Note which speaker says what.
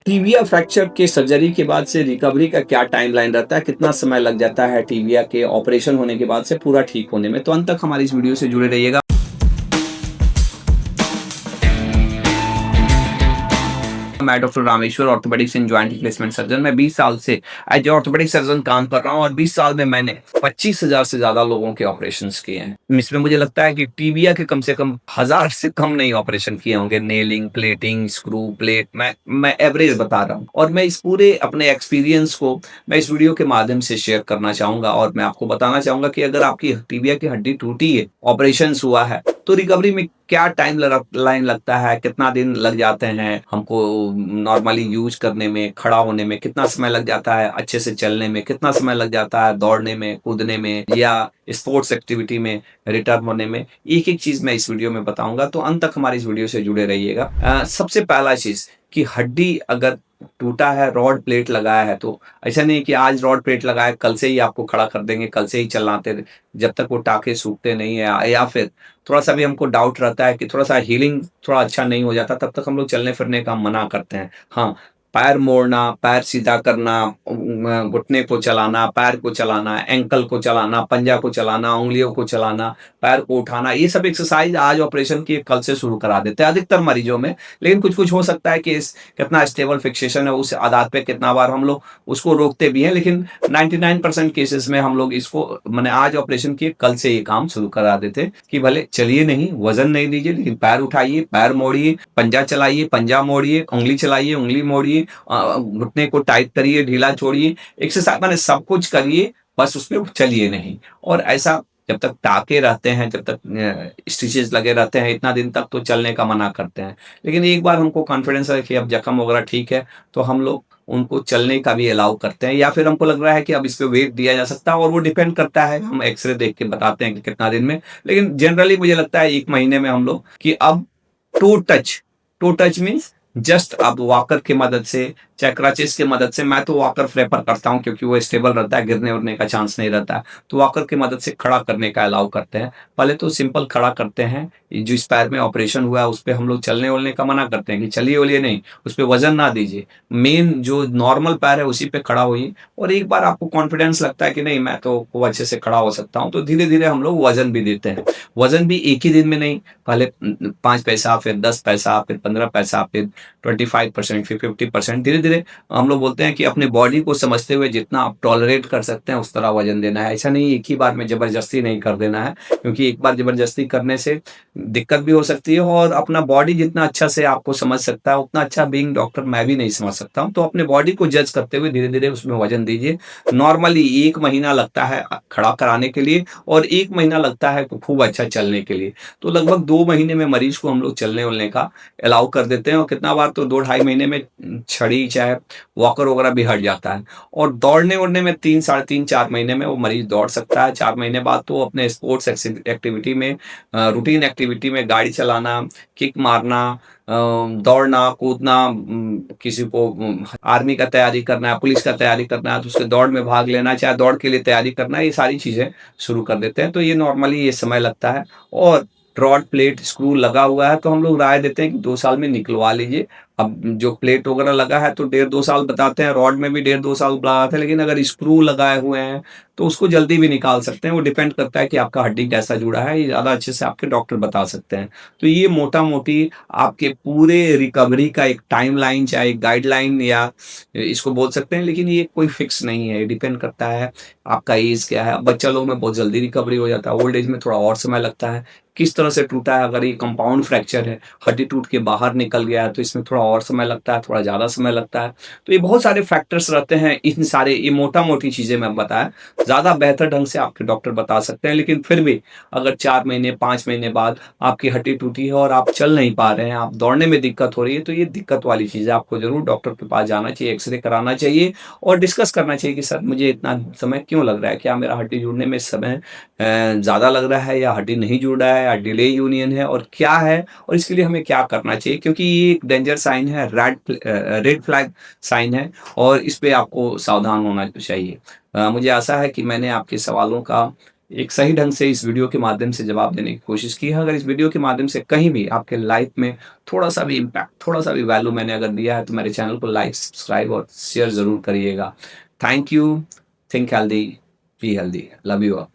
Speaker 1: Tibia fracture के surgery के बाद से रिकवरी का क्या टाइमलाइन रहता है? कितना समय लग जाता है टिबिया के ऑपरेशन होने के बाद से पूरा ठीक होने में? तो अंत तक हमारी इस वीडियो से जुड़े रहिएगा। मैं doctor Rameshwar, orthopaedics and joint replacement surgeon. मैं 20 साल से एज ए ऑर्थोपेडिक सर्जन काम कर रहा हूँ और 20 साल में मैंने 25,000 से ज्यादा लोगों के ऑपरेशंस किए हैं। इसमें मुझे लगता है कि टीबिया के कम से कम 1000 से कम नहीं ऑपरेशन किए होंगे। नेलिंग, प्लेटिंग, स्क्रू, प्लेट, मैं एवरेज बता रहा हूँ और मैं इस पूरे अपने एक्सपीरियंस को मैं इस वीडियो के माध्यम से शेयर करना चाहूंगा और मैं आपको बताना चाहूंगा कि अगर आपकी टीबिया की हड्डी टूटी है, ऑपरेशन हुआ है, तो रिकवरी में क्या टाइम लाइन लगता है, कितना दिन लग जाते हैं हमको नॉर्मली यूज करने में, खड़ा होने में कितना समय लग जाता है, अच्छे से चलने में कितना समय लग जाता है, दौड़ने में, कूदने में या स्पोर्ट्स एक्टिविटी में रिटर्न होने में। एक एक चीज मैं इस वीडियो में बताऊंगा, तो अंत तक हमारी इस वीडियो से जुड़े रहिएगा। सबसे पहला चीज कि हड्डी अगर टूटा है, रॉड प्लेट लगाया है, तो ऐसा नहीं कि आज रॉड प्लेट लगाया कल से ही आपको खड़ा कर देंगे, कल से ही चलाते जब तक वो टाके सूखते नहीं है, या फिर थोड़ा सा भी हमको डाउट रहता है कि थोड़ा सा हीलिंग थोड़ा अच्छा नहीं हो जाता, तब तक हम लोग चलने फिरने का मना करते हैं। हाँ, पैर मोड़ना, पैर सीधा करना, घुटने को चलाना, पैर को चलाना, एंकल को चलाना, पंजा को चलाना, उंगलियों को चलाना, पैर को उठाना, ये सब एक्सरसाइज आज ऑपरेशन की कल से शुरू करा देते हैं अधिकतर मरीजों में। लेकिन कुछ कुछ हो सकता है कि कितना स्टेबल फिक्सेशन है उस आधार पे कितना बार हम लोग उसको रोकते भी हैं, लेकिन 99% केसेस में हम लोग इसको मैंने आज ऑपरेशन किए कल से ये काम शुरू करा देते कि भले चलिए नहीं, वजन नहीं दीजिए, लेकिन पैर उठाइए, पैर मोड़िए, पंजा चलाइए, पंजा मोड़िए, उंगली चलाइए, उंगली मोड़िए, घुटने को टाइट करिए, ढीला छोड़िए, एक्सरसाइज मैंने सब कुछ करिए, बस उसमें चलिए नहीं। और ऐसा जब तक टाके रहते हैं, जब तक स्टिचेस लगे रहते हैं, इतना दिन तक तो चलने का मना करते हैं। लेकिन एक बार हमको कॉन्फिडेंस है कि अब जख्म वगैरह ठीक है, तो हम लोग उनको चलने का भी अलाउ करते हैं, या फिर हमको लग रहा है कि अब इस पे वेट दिया जा सकता है, और वो डिपेंड करता है, हम एक्सरे देख के बताते हैं कि कितना दिन में। लेकिन जनरली मुझे लगता है 1 महीने में हम लोग कि अब to touch, to touch means just अब वॉकर की मदद से, चाहे क्रचेस की मदद से, मैं तो वॉकर प्रेफर करता हूं क्योंकि वो स्टेबल रहता है, गिरने उड़ने का चांस नहीं रहता है, तो वॉकर की मदद से खड़ा करने का अलाउ करते हैं। पहले तो सिंपल खड़ा करते हैं, जो इस पैर में ऑपरेशन हुआ है उस पर हम लोग चलने वलने का मना करते हैं कि चलिए वलिए नहीं, उस पर वजन ना दीजिए, मेन जो नॉर्मल पैर है उसी पे खड़ा होइए। और एक बार आपको कॉन्फिडेंस लगता है कि नहीं मैं तो खूब अच्छे से खड़ा हो सकता हूँ, तो धीरे धीरे हम लोग वजन भी देते हैं। वजन भी एक ही दिन में नहीं, पहले 5 पैसा, फिर 10 पैसा, फिर 15 पैसा, फिर 25%, फिर 50%, धीरे धीरे हम लोग बोलते हैं कि अपने बॉडी को समझते हुए जितना आप टॉलरेट कर सकते हैं उस तरह वजन देना है। ऐसा नहीं एक ही बार में जबरदस्ती नहीं कर देना है, क्योंकि एक बार जबरदस्ती करने से दिक्कत भी हो सकती है, और अपना बॉडी जितना अच्छा से आपको समझ सकता है उतना अच्छा बीइंग डॉक्टर मैं भी नहीं समझ सकता हूँ। तो अपने बॉडी को जज करते हुए धीरे धीरे उसमें वजन दीजिए। नॉर्मली 1 महीना लगता है खड़ा कराने के लिए, और 1 महीना लगता है खूब अच्छा चलने के लिए। तो लगभग 2 महीने में मरीज को हम लोग चलने वलने का अलाउ कर देते हैं, और कितना बार तो 2 ढाई महीने में छड़ी चाहे वॉकर वगैरह भी हट जाता है। और दौड़ने उड़ने में 3, 3.5, 4 महीने में वो मरीज दौड़ सकता है। 4 महीने बाद तो अपने स्पोर्ट्स एक्टिविटी में, रूटीन एक्टिविटी में, गाड़ी चलाना, किक मारना, दौड़ना, कूदना, किसी को आर्मी का तैयारी करना है, पुलिस का तैयारी करना है, तो उसके दौड़ में भाग लेना, चाहे दौड़ के लिए तैयारी करना है, ये सारी चीजें शुरू कर देते हैं। तो ये नॉर्मली ये समय लगता है। और रॉड प्लेट स्क्रू लगा हुआ है तो हम लोग राय देते हैं कि 2 साल में निकलवा लीजिए। अब जो प्लेट वगैरह लगा है तो 1.5-2 साल बताते हैं, रॉड में भी 1.5-2 साल बताते हैं, लेकिन अगर स्क्रू लगाए हुए हैं तो उसको जल्दी भी निकाल सकते हैं। वो डिपेंड करता है कि आपका हड्डी कैसा जुड़ा है, ये ज़्यादा अच्छे से आपके डॉक्टर बता सकते हैं। तो ये मोटा मोटी आपके पूरे रिकवरी का एक टाइमलाइन, चाहे गाइडलाइन या इसको बोल सकते हैं, लेकिन ये कोई फिक्स नहीं है, ये डिपेंड करता है आपका एज क्या है। अब बच्चा लोग में बहुत जल्दी रिकवरी हो जाता है, ओल्ड एज में थोड़ा और समय लगता है। किस तरह से टूटा है, अगर ये कंपाउंड फ्रैक्चर है, हड्डी टूट के बाहर निकल गया है, तो इसमें थोड़ा और समय लगता है, थोड़ा ज़्यादा समय लगता है। तो ये बहुत सारे फैक्टर्स रहते हैं, इन सारे ये मोटा मोटी चीज़ें मैं बताया, ज़्यादा बेहतर ढंग से आपके डॉक्टर बता सकते हैं। लेकिन फिर भी अगर 4 महीने 5 महीने बाद आपकी हड्डी टूटी है और आप चल नहीं पा रहे हैं, आप दौड़ने में दिक्कत हो रही है, तो ये दिक्कत वाली चीज़ है, आपको जरूर डॉक्टर के पास जाना चाहिए, एक्सरे कराना चाहिए, और डिस्कस करना चाहिए कि सर मुझे इतना समय क्यों लग रहा है, क्या मेरा हड्डी जुड़ने में समय ज़्यादा लग रहा है, या हड्डी नहीं जुड़ रहा है, या डिले यूनियन है, और क्या है, और इसके लिए हमें क्या करना चाहिए, क्योंकि ये एक डेंजर साइन है, रेड फ्लैग साइन है, और इस पे आपको सावधान होना चाहिए। मुझे आशा है कि मैंने आपके सवालों का एक सही ढंग से इस वीडियो के माध्यम से जवाब देने की कोशिश की है। अगर इस वीडियो के माध्यम से कहीं भी आपके लाइफ में थोड़ा-सा भी इम्पैक्ट, थोड़ा-सा भी वैल्यू मैंने अगर दिया है, तो मेरे चैनल को लाइक, सब्सक्राइब और शेयर ज़रूर करिएगा। Thank you, think healthy, be healthy. Love you all.